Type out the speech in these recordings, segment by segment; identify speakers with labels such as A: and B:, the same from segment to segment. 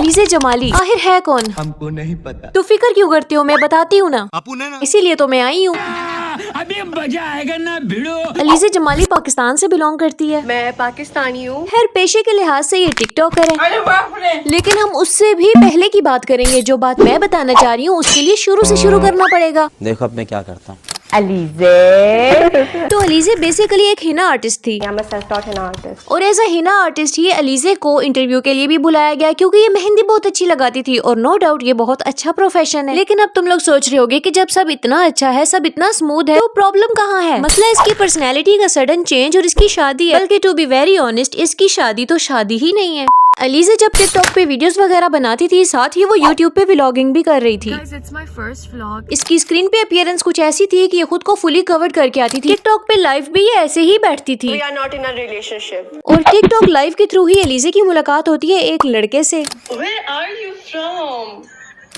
A: अलीज़े जमाली आखिर है कौन?
B: हमको नहीं पता।
A: तो फिक्र क्यों करते हो, मैं बताती हूँ ना, इसीलिए तो मैं आई हूँ।
C: अभी मजा आएगा ना भिड़ो।
A: अलीज़े जमाली पाकिस्तान से बिलोंग करती है।
D: मैं पाकिस्तानी हूँ।
A: खैर पेशे के लिहाज से ये टिकटॉकर है,
D: अरे बाप रे।
A: लेकिन हम उससे भी पहले की बात करेंगे। जो बात मैं बताना चाह रही हूँ उसके लिए शुरू से शुरू करना पड़ेगा।
E: देखो अब मैं क्या करता हूँ।
D: अलीज़े
A: तो अलीज़े बेसिकली एक हिना आर्टिस्ट थी और एज अ हिना आर्टिस्ट ही अलीज़े को इंटरव्यू के लिए भी बुलाया गया क्योंकि ये मेहंदी बहुत अच्छी लगाती थी और नो डाउट ये बहुत अच्छा प्रोफेशन है। लेकिन अब तुम लोग सोच रहे होगे कि जब सब इतना अच्छा है, सब इतना स्मूथ है, तो प्रॉब्लम कहाँ है? मसला इसकी पर्सनैलिटी का सडन चेंज और इसकी शादी है। बल्कि टू बी वेरी ऑनेस्ट इसकी शादी तो शादी ही नहीं है। अलीज़े जब टिकटॉक पे वीडियोस वगैरह बनाती थी, साथ ही वो यूट्यूब पे व्लॉगिंग भी कर रही थी। इसकी स्क्रीन पे अपीयरेंस कुछ ऐसी थी कि ये खुद को फुली कवर्ड करके आती थी। टिकटॉक पे लाइव भी ये ऐसे ही बैठती थी।
D: We are not in a relationship.
A: और टिकटॉक लाइव के थ्रू ही अलीज़े की मुलाकात होती है एक लड़के से।
D: Where are you from?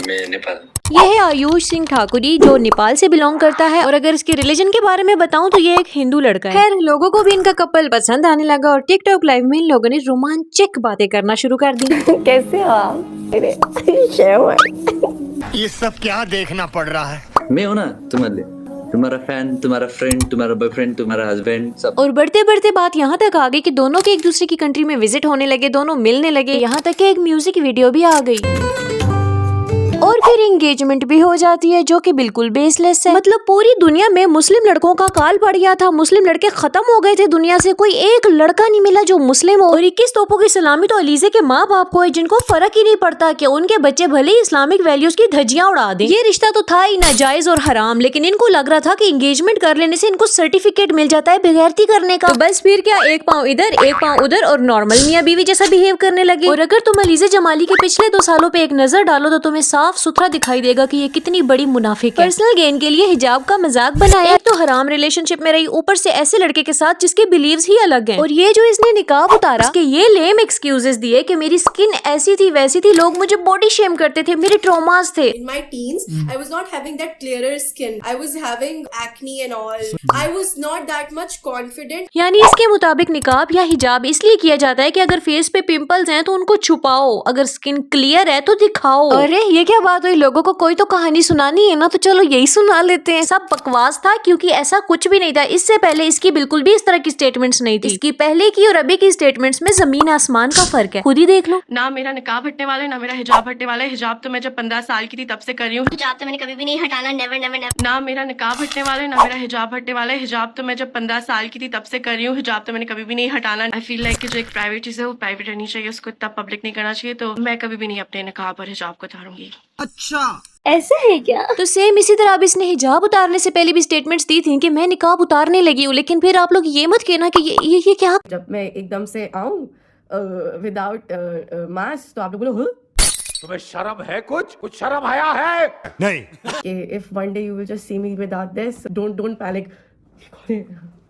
B: मैं नेपाल।
A: ये है आयुष सिंह ठाकुरी जो नेपाल से बिलोंग करता है और अगर इसके रिलीजन के बारे में बताऊं तो ये एक हिंदू लड़का है। खैर लोगों को भी इनका कपल पसंद आने लगा और टिकटॉक लाइव में इन लोगों ने रोमांचक बातें करना शुरू कर दी।
D: कैसे हो आप?
F: ये सब क्या देखना पड़ रहा है?
E: मैं हूँ ना तुम्हारे, तुम्हारा फैन, तुम्हारा फ्रेंड, तुम्हारा बॉयफ्रेंड, तुम्हारा हस्बैंड, सब।
A: और बढ़ते बढ़ते बात यहाँ तक आ गई कि दोनों के एक दूसरे की कंट्री में विजिट होने लगे, दोनों मिलने लगे, यहाँ तक कि एक म्यूजिक वीडियो भी आ गई और फिर एंगेजमेंट भी हो जाती है जो कि बिल्कुल बेसलेस है। मतलब पूरी दुनिया में मुस्लिम लड़कों का काल पड़ गया था, मुस्लिम लड़के खत्म हो गए थे दुनिया से, कोई एक लड़का नहीं मिला जो मुस्लिम हो। और 21 तोपों की सलामी तो अलीज़े के माँ बाप को है जिनको फर्क ही नहीं पड़ता कि उनके बच्चे भले ही इस्लामिक वैल्यूज की धज्जियां उड़ा दें। ये रिश्ता तो था ही नाजायज और हराम, लेकिन इनको लग रहा था कि एंगेजमेंट कर लेने से इनको सर्टिफिकेट मिल जाता है बेगैरती करने का। तो बस फिर क्या, एक पाँव इधर एक पाँव उधर और नॉर्मल मियाँ बीवी जैसा बिहेव करने लगे। और अगर तुम अलीज़े जमाली के पिछले 2 सालों पे एक नजर डालो तो तुम्हें साफ सुथरा दिखाई देगा कि ये कितनी बड़ी मुनाफिक है। पर्सनल गेन के लिए हिजाब का मजाक बनाया, तो हराम रिलेशनशिप में रही, ऊपर से ऐसे लड़के के साथ जिसके बिलीव्स ही अलग हैं। और ये जो इसने निकाब उतारा, इसके ये लेम एक्सक्यूजेस दिए कि मेरी स्किन ऐसी थी वैसी थी, लोग मुझे बॉडी शेम करते थे, मेरे ट्रॉमास थे।
G: In my teens, I was not having that clearer skin. I was having acne and all. I was not that much confident.
A: यानी इसके मुताबिक निकाब या हिजाब इसलिए किया जाता है कि अगर फेस पे पिंपल्स हैं तो उनको छुपाओ, अगर स्किन क्लियर है तो दिखाओ। अरे ये क्या बात हुई, लोगों को कोई तो कहानी सुनानी है ना, तो चलो यही सुना लेते हैं। सब बकवास था क्योंकि ऐसा कुछ भी नहीं था। इससे पहले इसकी बिल्कुल भी इस तरह की स्टेटमेंट्स नहीं थी। इसकी पहले की और अभी की स्टेटमेंट्स में जमीन आसमान का फर्क है, खुद ही देख लो।
D: ना मेरा निकाब हटने वाला है, ना मेरा हिजाब हटने वाला है। हिजाब तो मैं जब 15 साल की थी तब से कर रही हूँ।
H: हिजाब तो मैंने कभी भी नहीं हटाना, नेवर नेवर नेवर।
D: ना मेरा निकाब हटने वाला है, ना मेरा हिजाब हटने वाला है। हिजाब तो मैं जब 15 साल की थी तब से कर रही हूँ। हिजाब तो मैंने कभी भी नहीं हटाना। आई फील लाइक कि जो एक प्राइवेट चीज है वो प्राइवेट रहनी चाहिए, उसको इतना पब्लिक नहीं करना चाहिए। तो मैं कभी भी नहीं अपने निकाब और हिजाब को उतारूंगी।
H: ऐसा है क्या?
A: तो सेम इसी तरह अब इसने हिजाब उतारने से पहले भी स्टेटमेंट्स दी थी कि मैं निकाब उतारने लगी हूँ, लेकिन फिर आप लोग ये मत कहना कि ये क्या।
D: जब मैं एकदम से आऊँ विदाउट मास्क तो आप लोग बोलो
F: तुम्हें शर्म है? कुछ शर्म आया है? नहीं।
D: If one day you will just see me without this, don't panic.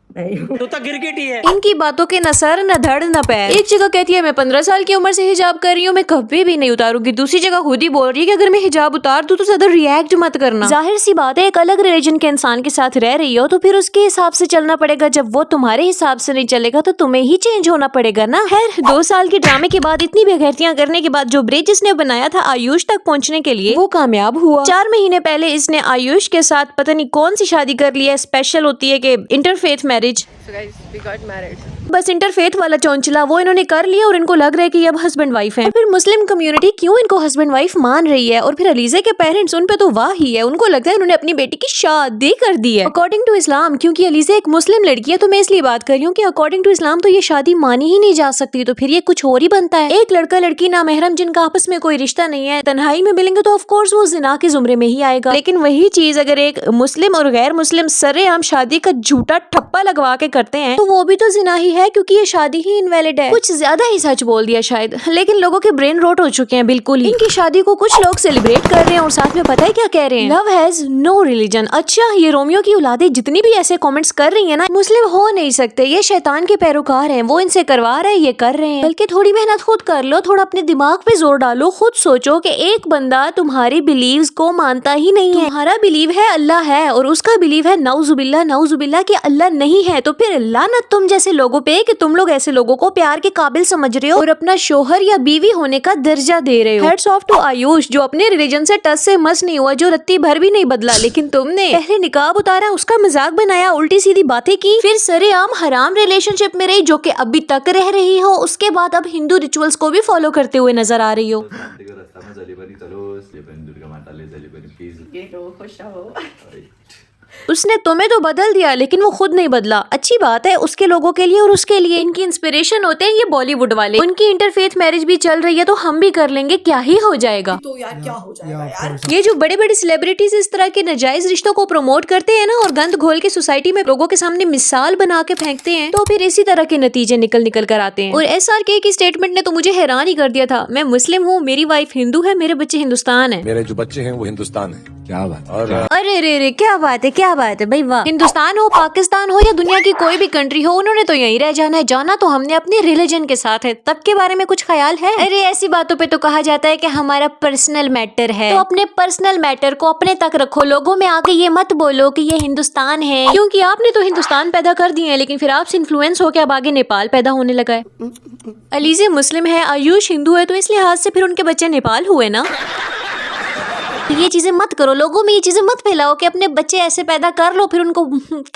C: तो गिरगिट ही है।
A: इनकी बातों के न सर न धड़ न पैर। एक जगह कहती है मैं 15 साल की उम्र से हिजाब कर रही हूँ, मैं कभी भी नहीं उतारूंगी। दूसरी जगह खुद ही बोल रही है कि अगर मैं हिजाब उतार दूं तो ज्यादा रिएक्ट मत करना। जाहिर सी बात है, एक अलग रिलीजन के इंसान के साथ रह रही हो तो फिर उसके हिसाब से चलना पड़ेगा। जब वो तुम्हारे हिसाब से नहीं चलेगा तो तुम्हें ही चेंज होना पड़ेगा ना। खैर 2 साल के ड्रामे के बाद, इतनी बेगैरतियां करने के बाद, जो ब्रिज इसने बनाया था आयुष तक पहुँचने के लिए वो कामयाब हुआ। 4 महीने पहले इसने आयुष के साथ पता नहीं कौन सी शादी कर ली है, स्पेशल होती है कि interfaith marriage.
D: So guys, we got married.
A: बस इंटरफेथ वाला चौंचला वो इन्होंने कर लिया और इनको लग रहा है कि अब हस्बैंड वाइफ हैं। फिर मुस्लिम कम्युनिटी क्यों इनको हस्बैंड वाइफ मान रही है और फिर अलीज़े के पेरेंट्स उन पे तो वाह ही है, उनको लगता है उन्होंने अपनी बेटी की शादी कर दी है अकॉर्डिंग टू इस्लाम। क्योंकि अलीज़े एक मुस्लिम लड़की है तो मैं इसलिए बात कर रही हूँ कि अकॉर्डिंग टू इस्लाम तो ये शादी मानी ही नहीं जा सकती, तो फिर ये कुछ और ही बनता है। एक लड़का लड़की नामहरम जिनका आपस में कोई रिश्ता नहीं है तन्हाई में मिलेंगे तो ऑफकोर्स वो जिना के जुमरे में ही आएगा। लेकिन वही चीज अगर एक मुस्लिम और गैर मुस्लिम सरेआम शादी का झूठा ठप्पा लगवा के करते हैं तो वो भी तो जिना ही है, क्योंकि ये शादी ही इनवैलिड है। कुछ ज्यादा ही सच बोल दिया शायद, लेकिन लोगों के ब्रेन रोट हो चुके हैं बिल्कुल ही। इनकी शादी को कुछ लोग सेलिब्रेट कर रहे हैं और साथ में पता है क्या कह रहे हैं, लव हैज नो रिलीजन। अच्छा, ये रोमियो की औलादें जितनी भी ऐसे कमेंट्स कर रही है ना, मुस्लिम हो नहीं सकते, ये शैतान के पैरोकार हैं, वो इनसे करवा रहे हैं, ये कर रहे हैं। बल्कि थोड़ी मेहनत खुद कर लो, थोड़ा अपने दिमाग पे जोर डालो, खुद सोचो कि एक बंदा तुम्हारी बिलीव्स को मानता ही नहीं है। तुम्हारा बिलीव है अल्लाह है और उसका बिलीव है नौजुबिल्ला कि अल्लाह नहीं है, तो फिर लानत तुम जैसे लोगों पे कि तुम लोग ऐसे लोगों को प्यार के काबिल समझ रहे हो और अपना शोहर या बीवी होने का दर्जा दे रहे हो। हेड्स ऑफ टू आयुष जो अपने रिलीजन से टच से मस नहीं हुआ, जो रत्ती भर भी नहीं बदला, लेकिन तुमने पहले निकाब उतारा, उसका मजाक बनाया, उल्टी सीधी बातें की, फिर सरेआम हराम रिलेशनशिप में रही जो कि अभी तक रह रही हो। उसके बाद अब हिंदू रिचुअल्स को भी फॉलो करते हुए नजर आ रही हो। उसने तुम्हें तो बदल दिया लेकिन वो खुद नहीं बदला। अच्छी बात है उसके लोगों के लिए और उसके लिए। इनकी इंस्पिरेशन होते हैं ये बॉलीवुड वाले। उनकी इंटरफेथ मैरिज भी चल रही है तो हम भी कर लेंगे, क्या ही हो जाएगा।
G: तो यार क्या हो जाएगा यार।
A: ये जो बड़े बड़े सेलिब्रिटीज इस तरह के नाजायज रिश्तों को प्रमोट करते हैं ना और गंद घोल के सोसाइटी में लोगों के सामने मिसाल बना के फेंकते हैं, तो फिर इसी तरह के नतीजे निकल कर आते हैं। और SRK की स्टेटमेंट ने तो मुझे हैरान ही कर दिया था। मैं मुस्लिम हूँ, मेरी वाइफ हिंदू है, मेरे बच्चे हिंदुस्तान है।
F: मेरे जो बच्चे हैं वो हिंदुस्तान है। क्या बात। और
A: अरे रे क्या बात है, क्या बात है भाई, वाह। हिंदुस्तान हो, पाकिस्तान हो या दुनिया की कोई भी कंट्री हो, उन्होंने तो यहीं रह जाना है। जाना तो हमने अपने रिलीजन के साथ है। तब के बारे में कुछ ख्याल है? अरे ऐसी बातों पे तो कहा जाता है कि हमारा पर्सनल मैटर है, तो अपने पर्सनल मैटर को अपने तक रखो। लोगों में आके ये मत बोलो कि ये हिंदुस्तान है, क्योंकि आपने तो हिंदुस्तान पैदा कर दिए हैं, लेकिन फिर आपसे इन्फ्लुएंस होकर अब आगे नेपाल पैदा होने लगा है। अलीज़े मुस्लिम है, आयुष हिंदू है, तो इस लिहाज से फिर उनके बच्चे नेपाल हुए ना। तो ये चीजें मत करो, लोगों में ये चीजें मत फैलाओ कि अपने बच्चे ऐसे पैदा कर लो फिर उनको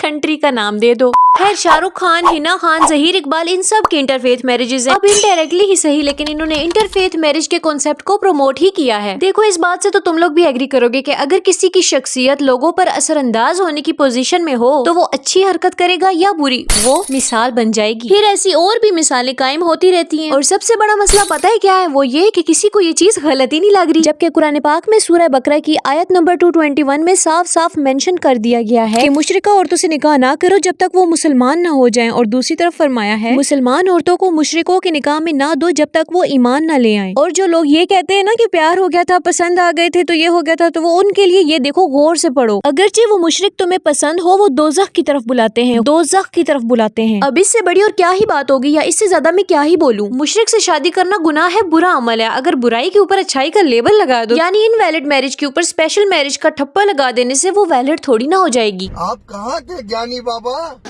A: कंट्री का नाम दे दो। खैर शाहरुख खान, हिना खान, जहीर इकबाल, इन सब की इंटरफेथ मैरिजेस हैं। अब इनडायरेक्टली ही सही, लेकिन इन्होंने इंटरफेथ मैरिज के कॉन्सेप्ट को प्रमोट ही किया है। देखो इस बात से तो तुम लोग भी एग्री करोगे कि अगर किसी की शख्सियत लोगों पर असरअंदाज होने की पोजीशन में हो तो वो अच्छी हरकत करेगा या बुरी, वो मिसाल बन जाएगी। फिर ऐसी और भी मिसालें कायम होती रहती हैं। और सबसे बड़ा मसला पता है क्या है? वो ये कि किसी को ये चीज गलत ही नहीं लग रही, जबकि कुरान पाक में सूरह बकरा की आयत नंबर 221 में साफ साफ मेंशन कर दिया गया है कि मुशरिका औरतों से निकाह ना करो जब तक वो मुसलमान ना हो जाएं। और दूसरी तरफ फरमाया है मुसलमान औरतों को मुशरिकों के निकाह में ना दो जब तक वो ईमान ना ले आए। और जो लोग ये कहते हैं ना कि प्यार हो गया था, पसंद आ गए थे तो ये हो गया था, तो वो उनके लिए ये देखो गौर से पढ़ो। अगरचे वो मुशरिक तुम्हें पसंद हो, वो दोज़ख की तरफ बुलाते हैं, दोज़ख की तरफ बुलाते हैं। अब इससे बड़ी और क्या ही बात होगी, या इससे ज्यादा मैं क्या ही बोलूं। मुशरिक से शादी करना गुनाह है, बुरा अमल है। अगर बुराई के ऊपर अच्छाई का लेबल लगा दो, यानी इनवैलिड मैरिज के ऊपर स्पेशल मैरिज का ठप्पा लगा देने से वो वैलिड थोड़ी ना हो जाएगी।
F: आप कहाँ के ज्ञानी बाबा।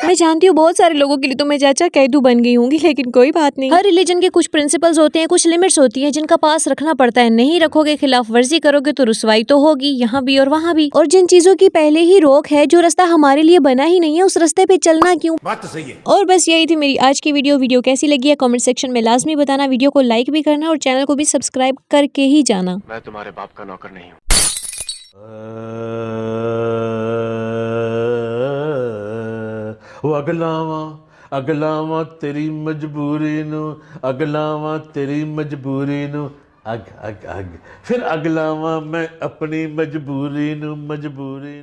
A: मैं जानती हूँ बहुत सारे लोगों के लिए तो मैं चाचा कैदू बन गई होंगी, लेकिन कोई बात नहीं। हर रिलीजन के कुछ प्रिंसिपल्स होते हैं, कुछ लिमिट्स होती हैं जिनका पास रखना पड़ता है। नहीं रखोगे, खिलाफ वर्जी करोगे तो रुसवाई तो होगी, यहाँ भी और वहाँ भी। और जिन चीजों की पहले ही रोक है, जो रास्ता हमारे लिए बना ही नहीं है, उस रास्ते पे चलना क्यों।
F: बात तो सही है।
A: और बस यही थी मेरी आज की वीडियो कैसी लगी है कमेंट सेक्शन में लाजमी बताना। वीडियो को लाइक भी करना और चैनल को भी सब्सक्राइब करके ही जाना।
F: मैं तुम्हारे बाप का नौकर नहीं हूँ। अगलावा तेरी मजबूरी नु, अगलावा तेरी मजबूरी नु, अग अग अग फिर अगलावा मैं अपनी मजबूरी नु, मजबूरी।